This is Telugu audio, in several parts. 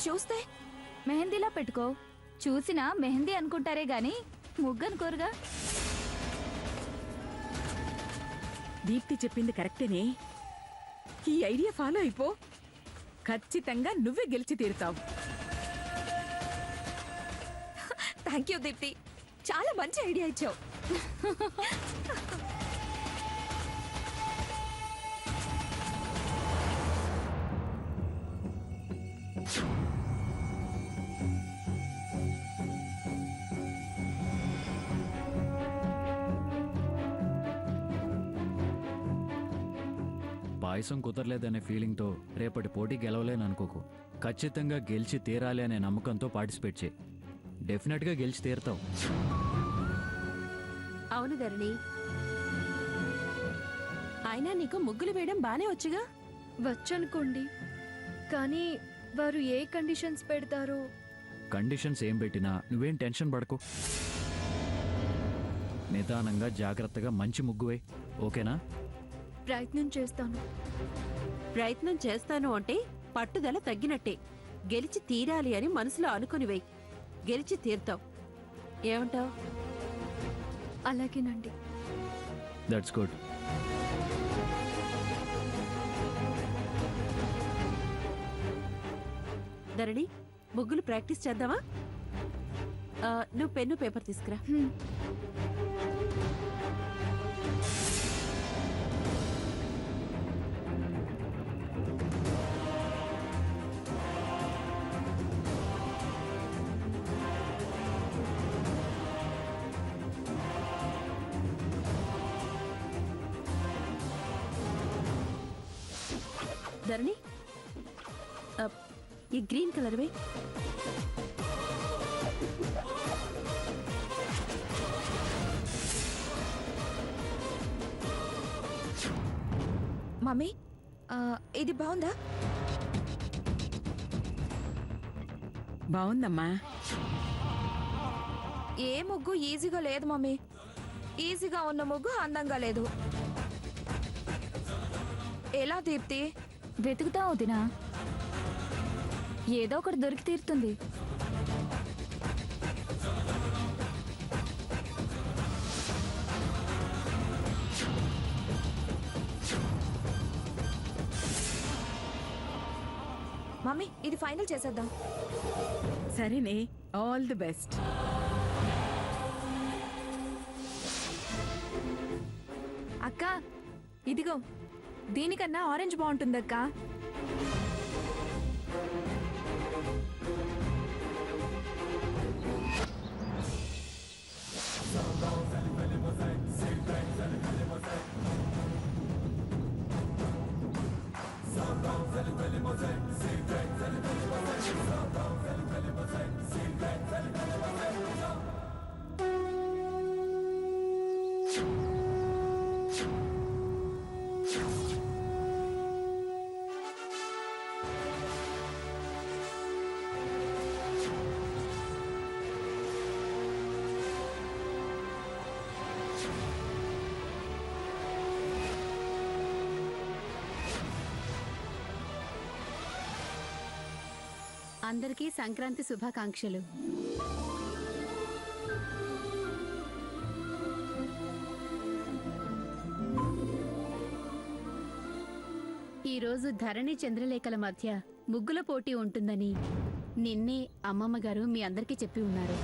చూస్తే మెహందీలా పెట్టుకో. చూసినా మెహందీ అనుకుంటారే గాని ముగ్గనుకోరుగా. దీప్తి చెప్పింది కరెక్టేనే. ఈ ఐడియా ఫాలో అయిపో. ఖచ్చితంగా నువ్వే గెలిచి తీరుతావు. థ్యాంక్ యూ దీప్తి, చాలా మంచి ఐడియా ఇచ్చావు. పాయసం కుదరలేదనే ఫీలింగ్తో రేపటి పోటీ గెలవలేననుకోకు. ఖచ్చితంగా గెలిచి తీరాలి అనే నమ్మకంతో పార్టిసిపేట్ చేయి. డెఫినెట్గా గెలిచి తీరుతావు. అవును ధరణి, అయినా నీకు ముగ్గులు వేయడం బానే వచ్చుగా. వచ్చనుకోండి, కానీ వారు ఏ కండిషన్స్ పెడతారో. కండిషన్స్ ఏం పెట్టినా నువ్వేం టెన్షన్ పడకు. నిదానంగా జాగ్రత్తగా మంచి ముగ్గు వేయి. ఓకేనా? ప్రయత్నం చేస్తాను. ప్రయత్నం చేస్తాను అంటే పట్టుదల తగ్గినట్టే. గెలిచి తీరాలి అని మనసులో అనుకుని వెయ్యి. గెలిచి తీరుతావు. ఏమంటావు? అలాగేనండి. That's good. ధరణి, ముగ్గులు ప్రాక్టీస్ చేద్దామా? నువ్వు పెన్ను పేపర్ తీసుకురా. ధరణి, ఈ గ్రీన్ కలర్ వే. మమ్మీ, ఇది బాగుందా? బాగుందమ్మా. ఏ ముగ్గు ఈజీగా లేదు మమ్మీ. ఈజీగా ఉన్న ముగ్గు అందంగా లేదు. ఎలా దీప్తి? వెతుకుతా వదినా, ఏదో ఒకటి దొరికి తీరుతుంది. మమ్మీ, ఇది ఫైనల్ చేసేద్దాం. సరేనే, ఆల్ ది బెస్ట్. అక్క, ఇదిగో, దీనికన్నా ఆరెంజ్ బాగుంటుంది అక్క. అందరికీ సంక్రాంతి శుభాకాంక్షలు. ఈరోజు ధరణి చంద్రలేఖల మధ్య ముగ్గుల పోటీ ఉంటుందని నిన్నే అమ్మమ్మ గారు మీ అందరికీ చెప్పి ఉన్నారు.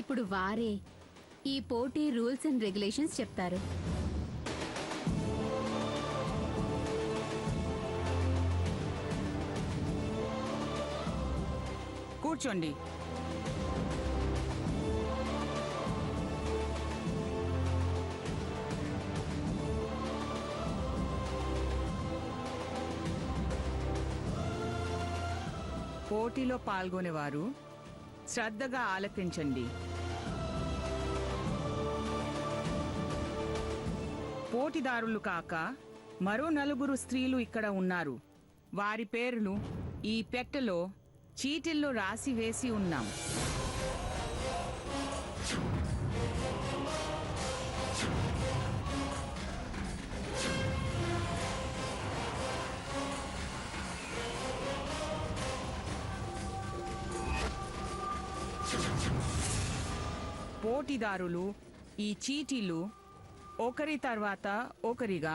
ఇప్పుడు వారే ఈ పోటీ రూల్స్ అండ్ రెగ్యులేషన్స్ చెప్తారు. కూర్చోండి. పోటీలో పాల్గొనేవారు శ్రద్ధగా ఆలకించండి. పోటీదారులు కాక మరో 4 స్త్రీలు ఇక్కడ ఉన్నారు. వారి పేర్లు ఈ పెట్టెలో చీటిల్లో రాసి వేసి ఉన్నాం. పోటీదారులు ఈ చీటీలు ఒకరి తర్వాత ఒకరిగా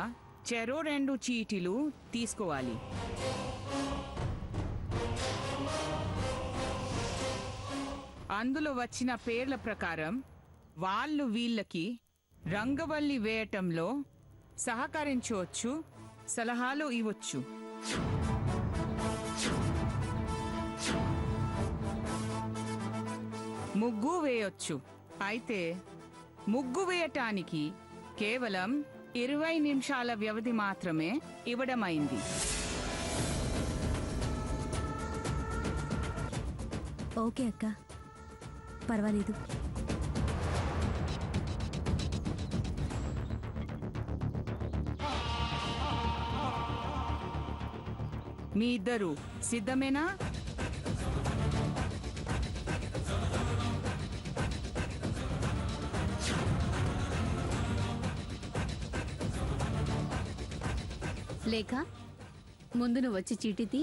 చెరో 2 చీటీలు తీసుకోవాలి. అందులో వచ్చిన పేర్ల ప్రకారం వాళ్ళు వీళ్ళకి రంగవల్లి వేయటంలో సహకరించవచ్చు, సలహాలు ఇవ్వచ్చు. ముగ్గు వేయొచ్చు. అయితే ముగ్గు వేయటానికి కేవలం 20 నిమిషాల వ్యవధి మాత్రమే ఇవ్వడమైంది. ఓకే అక్క, పర్వాలేదు. మీ ఇద్దరు సిద్ధమేనా? లేక ముందు నువ్వు వచ్చి చీటీ తీ.